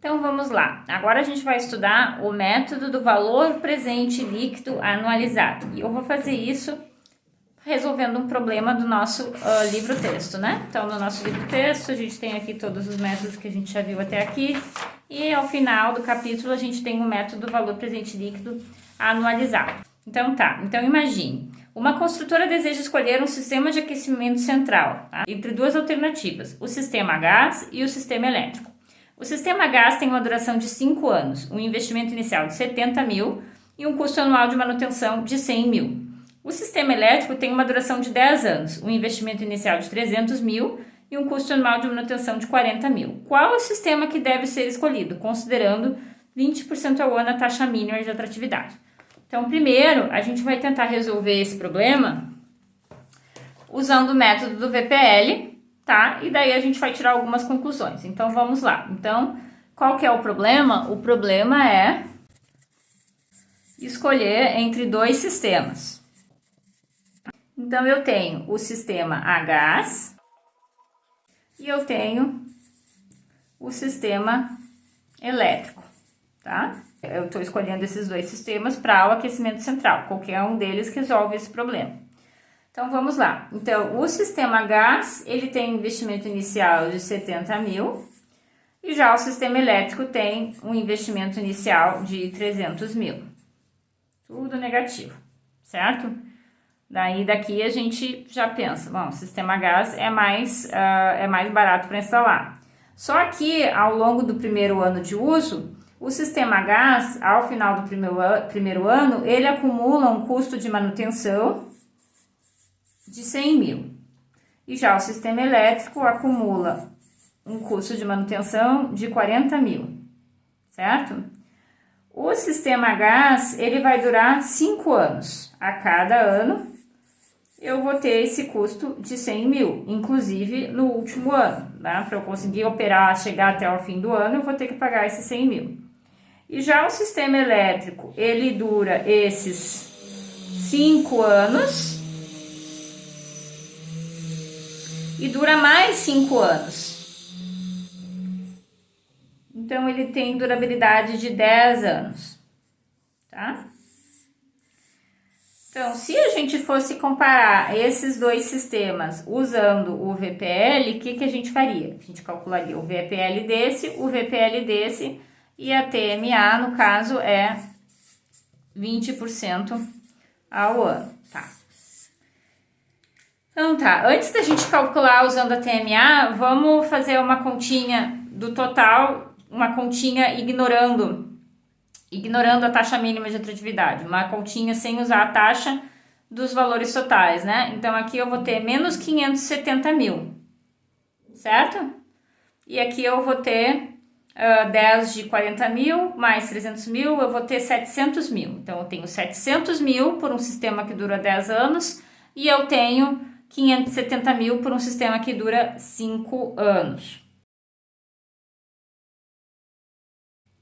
Então vamos lá, agora a gente vai estudar o método do valor presente líquido anualizado. E eu vou fazer isso resolvendo um problema do nosso livro-texto, né? Então no nosso livro-texto a gente tem aqui todos os métodos que a gente já viu até aqui. E ao final do capítulo a gente tem o método do valor presente líquido anualizado. Então tá, então imagine, uma construtora deseja escolher um sistema de aquecimento central, tá? Entre duas alternativas, o sistema a gás e o sistema elétrico. O sistema a gás tem uma duração de 5 anos, um investimento inicial de 70 mil e um custo anual de manutenção de 100 mil. O sistema elétrico tem uma duração de 10 anos, um investimento inicial de 300 mil e um custo anual de manutenção de 40 mil. Qual é o sistema que deve ser escolhido, considerando 20% ao ano a taxa mínima de atratividade? Então, primeiro, a gente vai tentar resolver esse problema usando o método do VPL, tá? E daí a gente vai tirar algumas conclusões. Então, vamos lá. Então, qual que é o problema? O problema é escolher entre dois sistemas. Então, eu tenho o sistema a gás e eu tenho o sistema elétrico, tá? Eu estou escolhendo esses dois sistemas para o aquecimento central. Qualquer um deles resolve esse problema. Então, vamos lá. Então, o sistema a gás, ele tem um investimento inicial de 70 mil. E já o sistema elétrico tem um investimento inicial de 300 mil. Tudo negativo, certo? Daí, daqui a gente já pensa, bom, o sistema a gás é mais barato para instalar. Só que, ao longo do primeiro ano de uso, o sistema a gás, ao final do primeiro ano, ele acumula um custo de manutenção de 100 mil. E já o sistema elétrico acumula um custo de manutenção de 40 mil, certo? O sistema a gás, ele vai durar 5 anos. A cada ano, eu vou ter esse custo de 100 mil, inclusive no último ano, né? Para eu conseguir operar, chegar até o fim do ano, eu vou ter que pagar esses 100 mil. E já o sistema elétrico, ele dura esses 5 anos e dura mais 5 anos. Então, ele tem durabilidade de 10 anos, tá? Então, se a gente fosse comparar esses dois sistemas usando o VPL, o que a gente faria? A gente calcularia o VPL desse, o VPL desse, e a TMA, no caso, é 20% ao ano, tá? Então tá, antes da gente calcular usando a TMA, vamos fazer uma continha do total, uma continha ignorando a taxa mínima de atratividade, uma continha sem usar a taxa dos valores totais, né? Então, aqui eu vou ter menos 570 mil, certo? E aqui eu vou ter 10 de 40 mil, mais 300 mil, eu vou ter 700 mil. Então, eu tenho 700 mil por um sistema que dura 10 anos e eu tenho 570 mil por um sistema que dura 5 anos.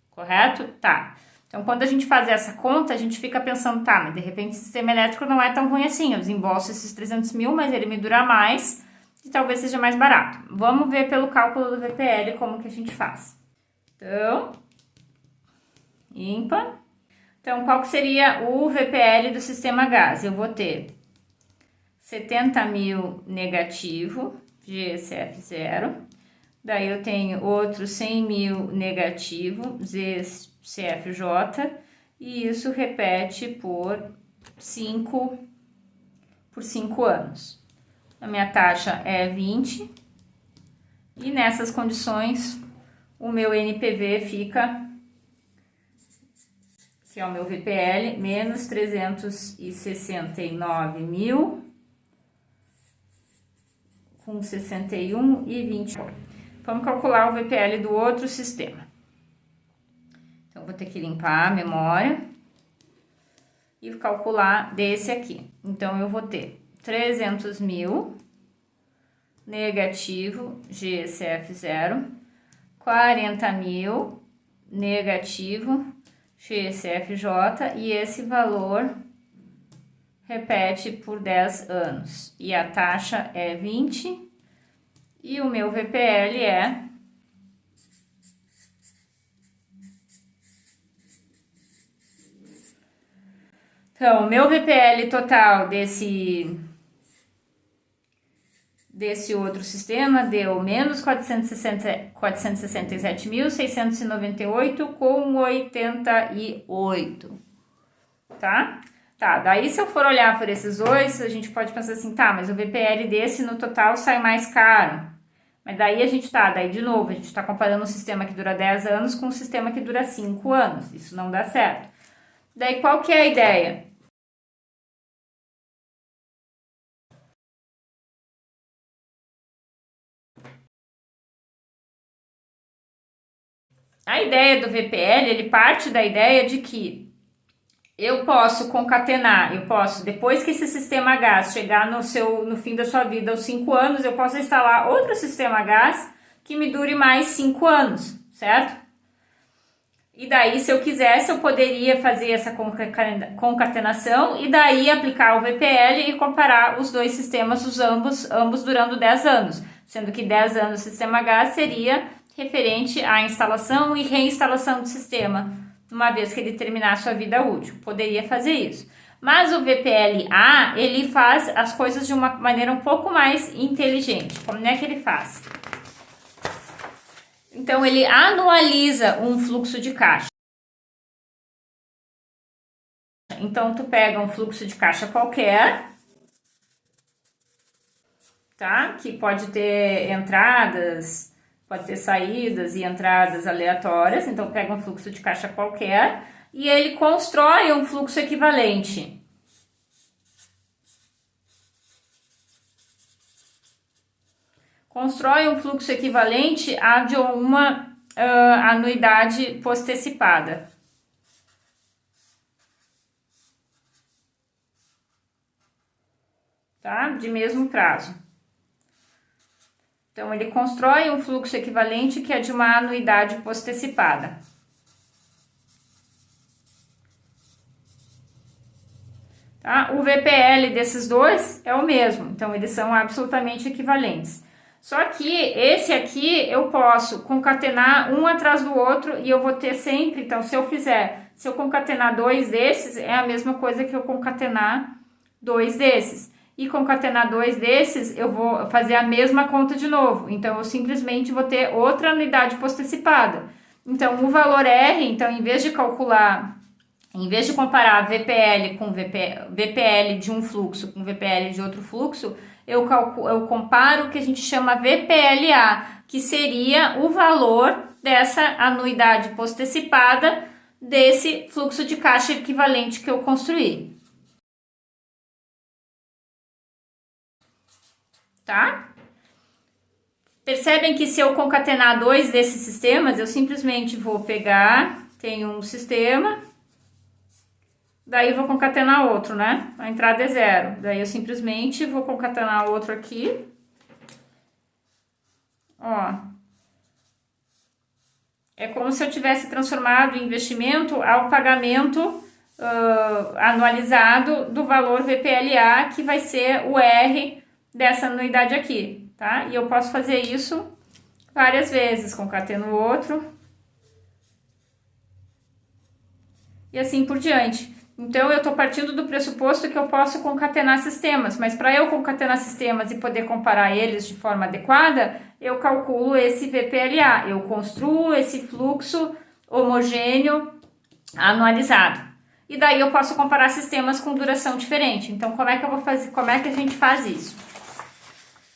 Correto? Tá. Então, quando a gente faz essa conta, a gente fica pensando, tá, mas de repente o sistema elétrico não é tão ruim assim. Eu desembolso esses 300 mil, mas ele me dura mais e talvez seja mais barato. Vamos ver pelo cálculo do VPL como que a gente faz. Então, ímpar. Então, qual que seria o VPL do sistema gás? Eu vou ter 70 mil negativo, GCF0. Daí eu tenho outro 100 mil negativo, ZCFJ. E isso repete por 5 anos. A minha taxa é 20. E nessas condições, o meu NPV fica, que é o meu VPL, menos 369 mil, com 61 e 20. Vamos calcular o VPL do outro sistema. Então, vou ter que limpar a memória e calcular desse aqui. Então, eu vou ter 300 mil, negativo, GCF0, 40 mil, negativo, GCFJ, e esse valor repete por 10 anos. E a taxa é 20, e o meu VPL é Então, o meu VPL total desse outro sistema deu menos 467.698,88, tá? Tá, daí se eu for olhar por esses dois, a gente pode pensar assim, tá, mas o VPL desse no total sai mais caro. Mas daí daí de novo, a gente tá comparando um sistema que dura 10 anos com um sistema que dura 5 anos. Isso não dá certo. Daí qual que é a ideia? A ideia do VPL, ele parte da ideia de que eu posso concatenar, depois que esse sistema gás chegar no fim da sua vida, aos 5 anos, eu posso instalar outro sistema gás que me dure mais 5 anos, certo? E daí, se eu quisesse, eu poderia fazer essa concatenação e daí aplicar o VPL e comparar os dois sistemas, ambos durando 10 anos, sendo que 10 anos o sistema gás seria referente à instalação e reinstalação do sistema, uma vez que ele terminar a sua vida útil. Poderia fazer isso. Mas o VPL-A, ele faz as coisas de uma maneira um pouco mais inteligente. Como é que ele faz? Então, ele anualiza um fluxo de caixa. Então, tu pega um fluxo de caixa qualquer, tá? Que pode ter entradas, pode ter saídas e entradas aleatórias, então pega um fluxo de caixa qualquer e ele constrói um fluxo equivalente. Constrói um fluxo equivalente a de uma anuidade postecipada. Tá? De mesmo prazo. Então, ele constrói um fluxo equivalente que é de uma anuidade postecipada. Tá? O VPL desses dois é o mesmo, então eles são absolutamente equivalentes. Só que esse aqui eu posso concatenar um atrás do outro e eu vou ter sempre, então se eu concatenar dois desses, é a mesma coisa que eu concatenar dois desses. E concatenar dois desses, eu vou fazer a mesma conta de novo. Então, eu simplesmente vou ter outra unidade postecipada. Então, o valor R, então, em vez de comparar VPL com VPL de um fluxo com VPL de outro fluxo, eu comparo o que a gente chama VPLA, que seria o valor dessa anuidade postecipada desse fluxo de caixa equivalente que eu construí. Tá? Percebem que se eu concatenar dois desses sistemas, eu simplesmente vou pegar, tenho um sistema, daí vou concatenar outro, né? A entrada é 0, daí eu simplesmente vou concatenar outro aqui. Ó. É como se eu tivesse transformado o investimento ao pagamento anualizado do valor VPLA, que vai ser o R dessa anuidade aqui, tá? E eu posso fazer isso várias vezes, concateno outro e assim por diante. Então, eu estou partindo do pressuposto que eu posso concatenar sistemas, mas para eu concatenar sistemas e poder comparar eles de forma adequada, eu calculo esse VPLA, eu construo esse fluxo homogêneo anualizado. E daí eu posso comparar sistemas com duração diferente. Então, como é que eu vou fazer? Como é que a gente faz isso?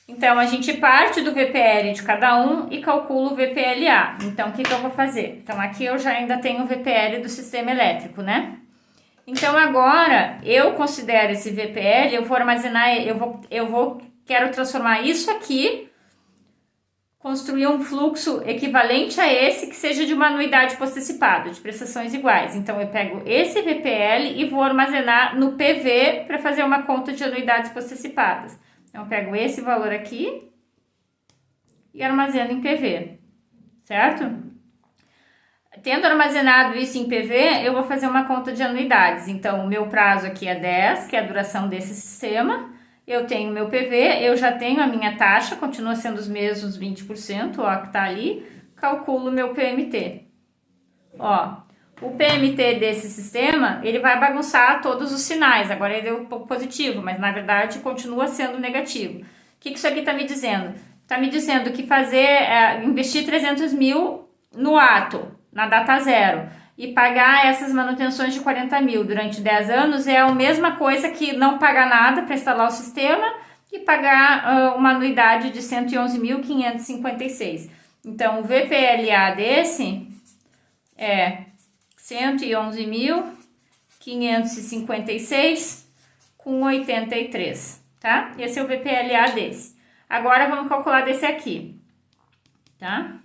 Então, a gente parte do VPL de cada um e calcula o VPLA. Então, o que eu vou fazer? Então, aqui eu já ainda tenho o VPL do sistema elétrico, né? Então, agora, eu considero esse VPL, eu vou armazenar, quero transformar isso aqui, construir um fluxo equivalente a esse que seja de uma anuidade postecipada, de prestações iguais. Então, eu pego esse VPL e vou armazenar no PV para fazer uma conta de anuidades postecipadas. Então, eu pego esse valor aqui e armazeno em PV, certo? Tendo armazenado isso em PV, eu vou fazer uma conta de anuidades. Então, o meu prazo aqui é 10, que é a duração desse sistema. Eu tenho meu PV, eu já tenho a minha taxa, continua sendo os mesmos 20%, ó, que tá ali. Calculo meu PMT. Ó, O PMT desse sistema, ele vai bagunçar todos os sinais. Agora ele deu um pouco positivo, mas na verdade continua sendo negativo. O que isso aqui está me dizendo? Está me dizendo que investir 300 mil no ato, na data zero, e pagar essas manutenções de 40 mil durante 10 anos é a mesma coisa que não pagar nada para instalar o sistema e pagar uma anuidade de 111.556. Então, o VPLA desse é 111.556,83, tá? Esse é o VPLA desse. Agora, vamos calcular desse aqui, tá?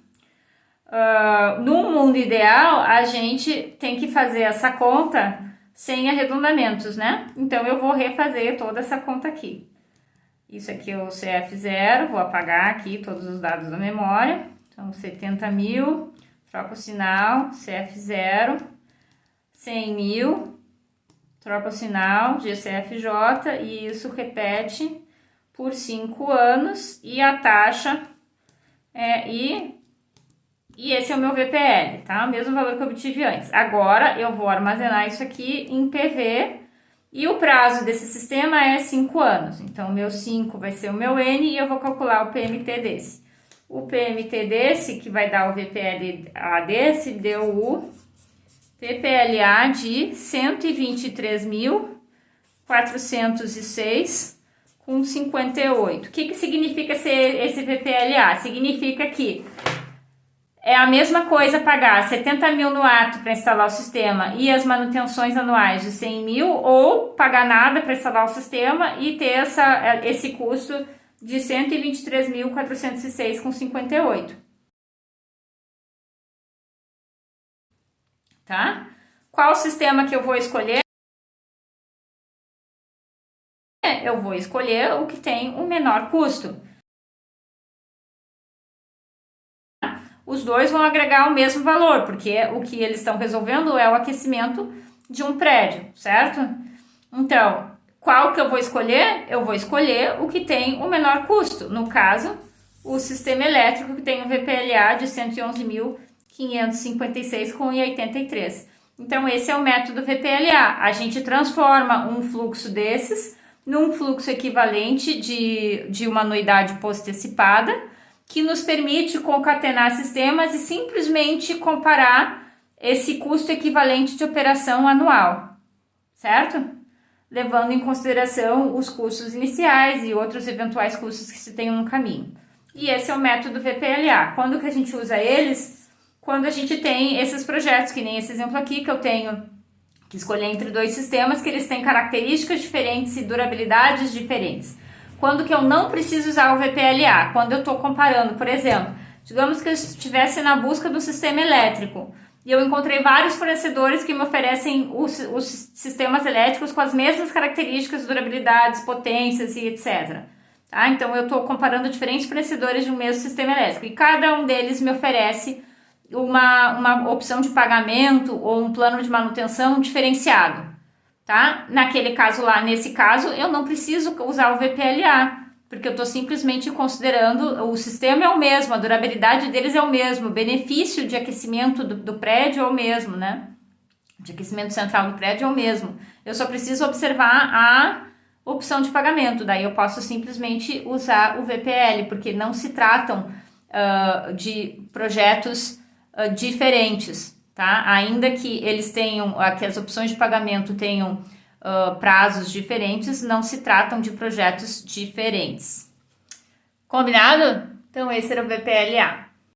No mundo ideal, a gente tem que fazer essa conta sem arredondamentos, né? Então, eu vou refazer toda essa conta aqui. Isso aqui é o CF0, vou apagar aqui todos os dados da memória. Então, 70 mil, troca o sinal, CF0, 100 mil, troca o sinal, GCFJ, e isso repete por 5 anos, e a taxa e esse é o meu VPL, tá? O mesmo valor que eu obtive antes. Agora, eu vou armazenar isso aqui em PV, e o prazo desse sistema é 5 anos. Então, o meu 5 vai ser o meu N, e eu vou calcular o PMT desse. O PMT desse, que vai dar o VPLA desse, deu o VPLA de 123.406,58. O que significa esse VPLA? Significa que é a mesma coisa pagar 70 mil no ato para instalar o sistema e as manutenções anuais de 100 mil, ou pagar nada para instalar o sistema e ter esse custo de 123.406,58. Tá? Qual sistema que eu vou escolher? Eu vou escolher o que tem o menor custo. Os dois vão agregar o mesmo valor, porque o que eles estão resolvendo é o aquecimento de um prédio, certo? Então, qual que eu vou escolher? Eu vou escolher o que tem o menor custo. No caso, o sistema elétrico, que tem um VPLA de 111.556,83. Então, esse é o método VPLA. A gente transforma um fluxo desses num fluxo equivalente de uma anuidade post-antecipada, que nos permite concatenar sistemas e simplesmente comparar esse custo equivalente de operação anual, certo? Levando em consideração os custos iniciais e outros eventuais custos que se tenham no caminho. E esse é o método VPLA. Quando que a gente usa eles? Quando a gente tem esses projetos, que nem esse exemplo aqui, que eu tenho que escolher entre dois sistemas que eles têm características diferentes e durabilidades diferentes. Quando que eu não preciso usar o VPLA? Quando eu estou comparando, por exemplo, digamos que eu estivesse na busca do sistema elétrico e eu encontrei vários fornecedores que me oferecem os sistemas elétricos com as mesmas características, durabilidades, potências e etc. Tá? Então, eu estou comparando diferentes fornecedores de um mesmo sistema elétrico e cada um deles me oferece uma opção de pagamento ou um plano de manutenção diferenciado. Tá? Naquele caso lá, nesse caso, eu não preciso usar o VPLA, porque eu estou simplesmente considerando o sistema é o mesmo, a durabilidade deles é o mesmo, o benefício de aquecimento do prédio é o mesmo, né? De aquecimento central do prédio é o mesmo. Eu só preciso observar a opção de pagamento, daí eu posso simplesmente usar o VPL, porque não se tratam de projetos diferentes. Tá? Ainda que eles tenham, que as opções de pagamento tenham prazos diferentes, não se tratam de projetos diferentes. Combinado? Então, esse era o VPLA.